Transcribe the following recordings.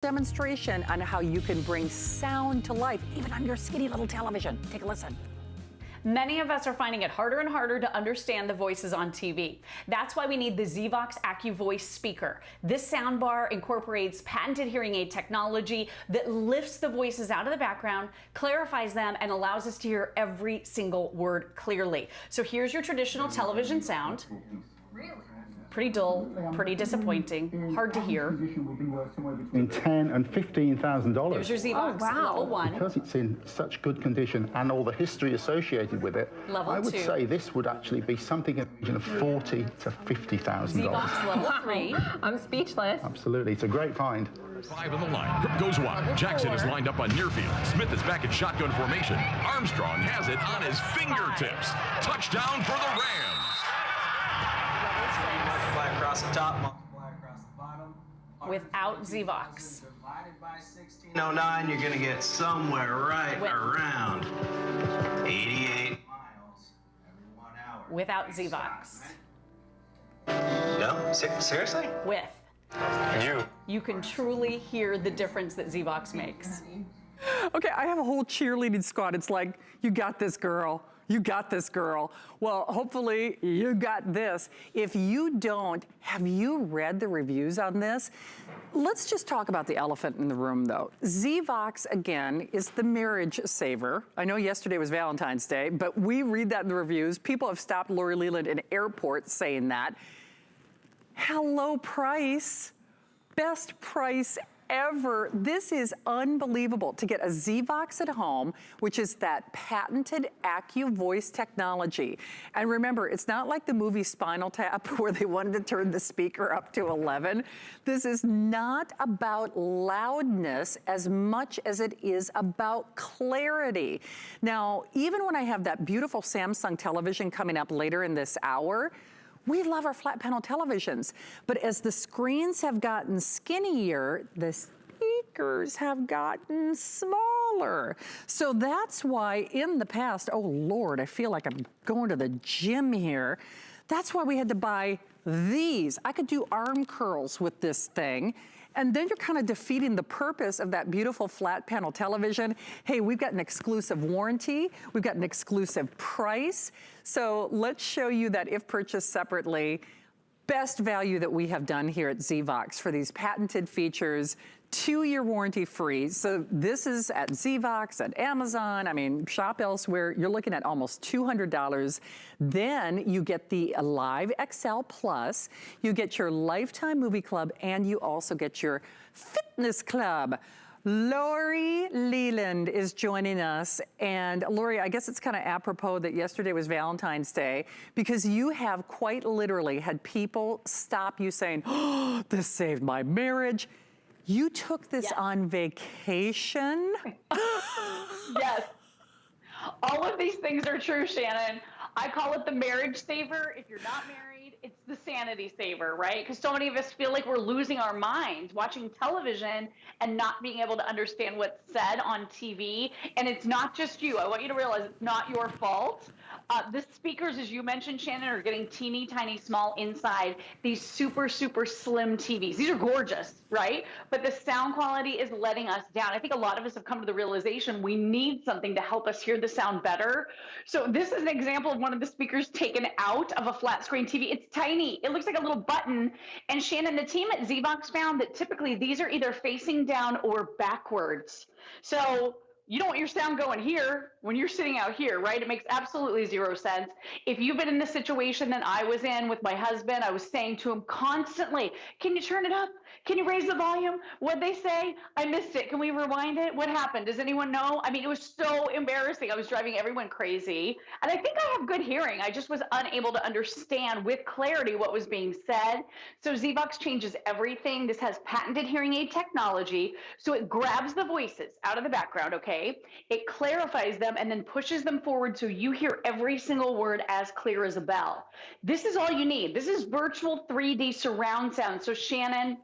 Demonstration on how you can bring sound to life, even on your skinny little television. Take a listen. Many of us are finding it harder and harder to understand the voices on TV. That's why we need the ZVOX AccuVoice Speaker. This soundbar incorporates patented hearing aid technology that lifts the voices out of the background, clarifies them, and allows us to hear every single word clearly. So here's your traditional television sound. Pretty dull, pretty disappointing, hard to hear. In $10,000 and $15,000. There's your ZVOX Level 1. Because it's in such good condition and all the history associated with it, Level I would 2. say this would actually be something in the region of $40,000 to $50,000. ZVOX Level 3. I'm speechless. Absolutely, it's a great find. 5 on the line. Goes wide. Jackson is lined up on near field. Smith is back in shotgun formation. Armstrong has it on his fingertips. Touchdown for the Rams. Multiply across the top, multiply across the bottom. Without ZVOX. Divided by 1609, you're going to get somewhere right around 88 miles every 1 hour. Without ZVOX. No? Seriously? With. You. You can truly hear the difference that ZVOX makes. Okay, I have a whole cheerleading squad. It's like, you got this, girl. You got this, girl. Well, hopefully you got this. If you don't, have you read the reviews on this? Let's just talk about the elephant in the room, though. ZVOX, again, is the marriage saver. I know yesterday was Valentine's Day, but we read that in the reviews. People have stopped Lori Leland in airports saying that. Hello price, best price ever. This is unbelievable to get a ZVOX at home, which is that patented AccuVoice technology. And remember, it's not like the movie Spinal Tap where they wanted to turn the speaker up to 11. This is not about loudness as much as it is about clarity. Now, even when I have that beautiful Samsung television coming up later in this hour, we love our flat panel televisions, but as the screens have gotten skinnier, the speakers have gotten smaller. So that's why in the past, oh Lord, I feel like I'm going to the gym here. That's why we had to buy these. I could do arm curls with this thing. And then you're kind of defeating the purpose of that beautiful flat panel television. Hey, we've got an exclusive warranty. We've got an exclusive price. So let's show you that if purchased separately, best value that we have done here at ZVOX for these patented features, 2-year warranty free. So this is at ZVOX, at Amazon, I mean, shop elsewhere, you're looking at almost $200. Then you get the Alive XL Plus, you get your Lifetime Movie Club, and you also get your Fitness Club. Lori Leland is joining us. And Lori, I guess it's kind of apropos that yesterday was Valentine's Day, because you have quite literally had people stop you saying, oh, this saved my marriage. You took this on vacation? Yes. All of these things are true, Shannon. I call it the marriage saver. If you're not married, it's the sanity saver, right? Because so many of us feel like we're losing our minds watching television and not being able to understand what's said on TV. And it's not just you. I want you to realize it's not your fault. The speakers, as you mentioned, Shannon, are getting teeny tiny small inside these super, super slim TVs. These are gorgeous, right? But the sound quality is letting us down. I think a lot of us have come to the realization we need something to help us hear the sound better. So this is an example of one of the speakers taken out of a flat screen TV. It's tiny. It looks like a little button. And Shannon, the team at ZVOX found that typically these are either facing down or backwards. So you don't want your sound going here when you're sitting out here, right? It makes absolutely zero sense. If you've been in the situation that I was in with my husband, I was saying to him constantly, can you turn it up? Can you raise the volume? What'd they say? I missed it. Can we rewind it? What happened? Does anyone know? I mean, it was so embarrassing. I was driving everyone crazy. And I think I have good hearing. I just was unable to understand with clarity what was being said. So ZVOX changes everything. This has patented hearing aid technology. So it grabs the voices out of the background, okay? It clarifies them and then pushes them forward so you hear every single word as clear as a bell. This is all you need. This is virtual 3D surround sound. So Shannon,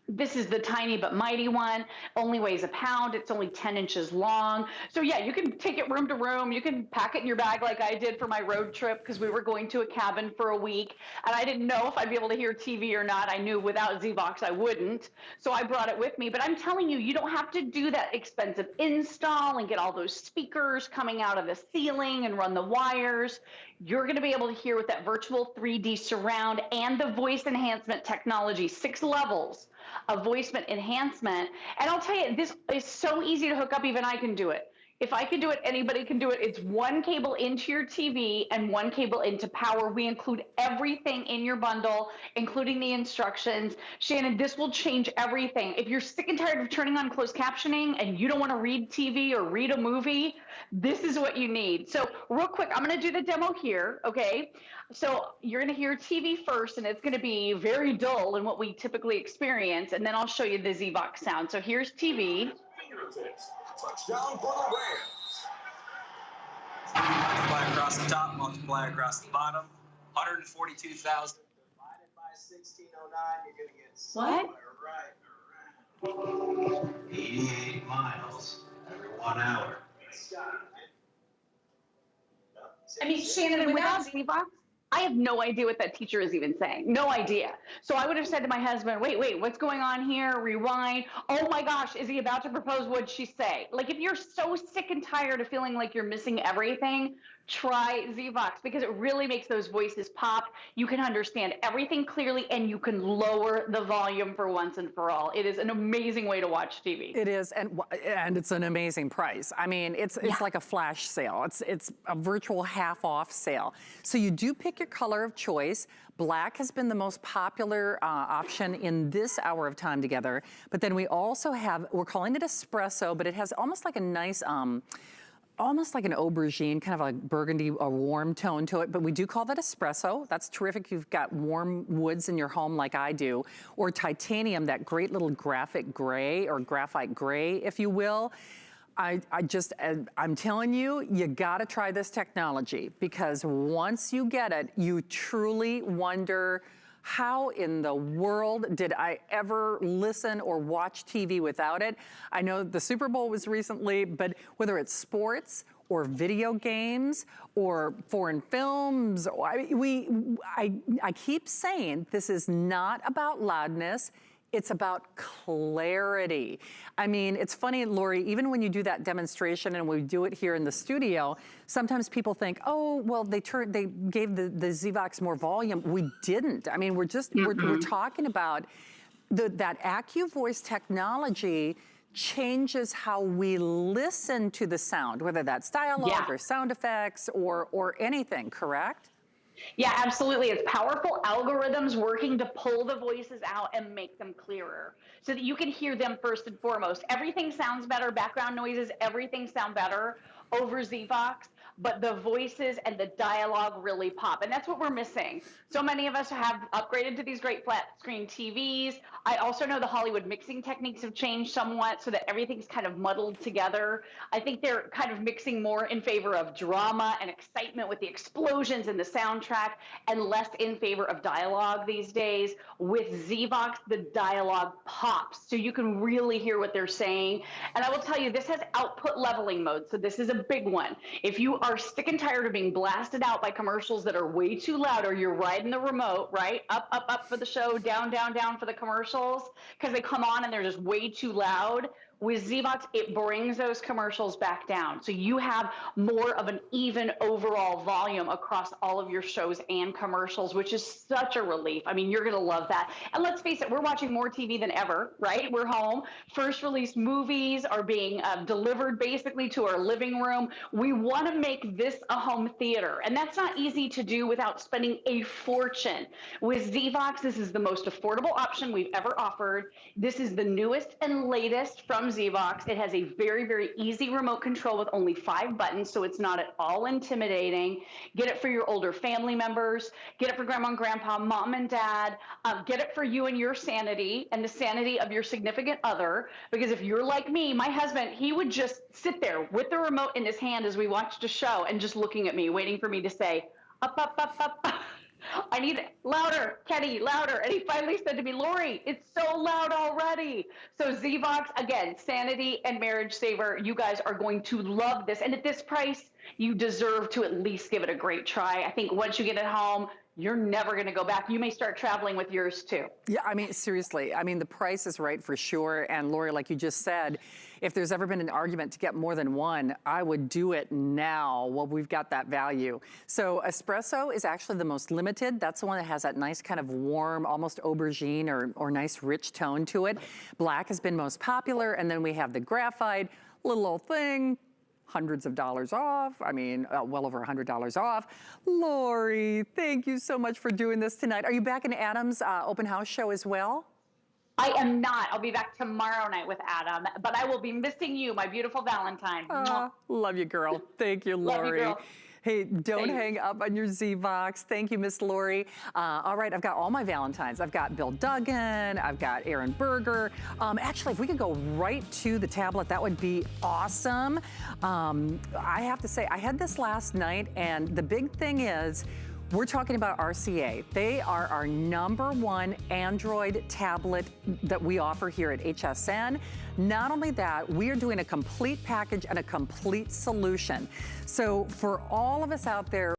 This is the tiny but mighty one. Only weighs a pound. It's only 10 inches long. So yeah, you can take it room to room. You can pack it in your bag like I did for my road trip because we were going to a cabin for a week. And I didn't know if I'd be able to hear TV or not. I knew without ZVOX I wouldn't. So I brought it with me. But I'm telling you, you don't have to do that expensive install and get all those speakers coming out of the ceiling and run the wires. You're going to be able to hear with that virtual 3D surround and the voice enhancement technology, 6 levels of voice enhancement. And I'll tell you, this is so easy to hook up. Even I can do it. If I can do it, anybody can do it. It's one cable into your TV and one cable into power. We include everything in your bundle, including the instructions. Shannon, this will change everything. If you're sick and tired of turning on closed captioning and you don't want to read TV or read a movie, this is what you need. So real quick, I'm going to do the demo here, okay? So you're going to hear TV first, and it's going to be very dull in what we typically experience, and then I'll show you the ZVOX sound. So here's TV. Touchdown for the Rams. Multiply across the top, multiply across the bottom. 142,000 divided by 1609. You're going to get somewhere right around 88 miles every 1 hour. I mean, Shannon, without ZVOX, I have no idea what that teacher is even saying. No idea. So I would have said to my husband, wait, what's going on here? Rewind. Oh my gosh, is he about to propose? What'd she say? Like, if you're so sick and tired of feeling like you're missing everything, try ZVOX because it really makes those voices pop. You can understand everything clearly and you can lower the volume for once and for all. It is an amazing way to watch TV. It is, and it's an amazing price. I mean, it's like a flash sale. It's a virtual half off sale. So you do pick your color of choice. Black has been the most popular option in this hour of time together. But then we also have, we're calling it Espresso, but it has almost like a nice, almost like an aubergine, kind of a burgundy, a warm tone to it, but we do call that espresso. That's terrific. You've got warm woods in your home like I do, or titanium, that great little graphic gray or graphite gray, if you will. I'm telling you, you gotta try this technology because once you get it, you truly wonder, how in the world did I ever listen or watch TV without it? I know the Super Bowl was recently, but whether it's sports or video games or foreign films, I keep saying this is not about loudness. It's about clarity. I mean, it's funny, Lori, even when you do that demonstration and we do it here in the studio, sometimes people think, oh, well, they gave the ZVOX more volume. We didn't. I mean, we're talking about that AccuVoice technology changes how we listen to the sound, whether that's dialogue or sound effects or anything, correct? Yeah, absolutely. It's powerful algorithms working to pull the voices out and make them clearer so that you can hear them first and foremost. Everything sounds better, background noises, everything sound better over ZVOX, but the voices and the dialogue really pop. And that's what we're missing. So many of us have upgraded to these great flat screen TVs. I also know the Hollywood mixing techniques have changed somewhat so that everything's kind of muddled together. I think they're kind of mixing more in favor of drama and excitement with the explosions and the soundtrack and less in favor of dialogue these days. With ZVOX, the dialogue pops, so you can really hear what they're saying. And I will tell you, this has output leveling mode, so this is a big one. If you are sick and tired of being blasted out by commercials that are way too loud, or you're riding the remote, right? Up, up, up for the show, down, down, down for the commercials, because they come on and they're just way too loud. With ZVOX, it brings those commercials back down. So you have more of an even overall volume across all of your shows and commercials, which is such a relief. I mean, you're going to love that. And let's face it, we're watching more TV than ever, right? We're home. First release movies are being delivered basically to our living room. We want to make this a home theater. And that's not easy to do without spending a fortune. With ZVOX, this is the most affordable option we've ever offered. This is the newest and latest from ZVOX. It has a very, very easy remote control with only 5 buttons, so it's not at all intimidating. Get it for your older family members. Get it for grandma and grandpa, mom and dad. Get it for you and your sanity and the sanity of your significant other. Because if you're like me, my husband, he would just sit there with the remote in his hand as we watched a show and just looking at me, waiting for me to say, up, up, up, up. I need it louder, Kenny, louder. And he finally said to me, Lori, it's so loud already. So ZVOX, again, sanity and marriage saver. You guys are going to love this. And at this price, you deserve to at least give it a great try. I think once you get it home, you're never going to go back. You may start traveling with yours too. Yeah, I mean, seriously, I mean, the price is right for sure. And Lori, like you just said, if there's ever been an argument to get more than one, I would do it now while we've got that value. So Espresso is actually the most limited. That's the one that has that nice kind of warm, almost aubergine or nice rich tone to it. Black has been most popular. And then we have the graphite, little old thing, hundreds of dollars off. I mean, well over $100 off. Lori, thank you so much for doing this tonight. Are you back in Adam's open house show as well? I am not. I'll be back tomorrow night with Adam, but I will be missing you, my beautiful Valentine. Love you, girl. Thank you, Lori. Love you, girl. Hey, don't Thanks. hang up on your ZVOX. Thank you, Miss Lori. All right, I've got all my Valentines. I've got Bill Duggan. I've got Aaron Berger. Actually, if we could go right to the tablet, that would be awesome. I have to say, I had this last night, and the big thing is, we're talking about RCA. They are our #1 Android tablet that we offer here at HSN. Not only that, we are doing a complete package and a complete solution. So for all of us out there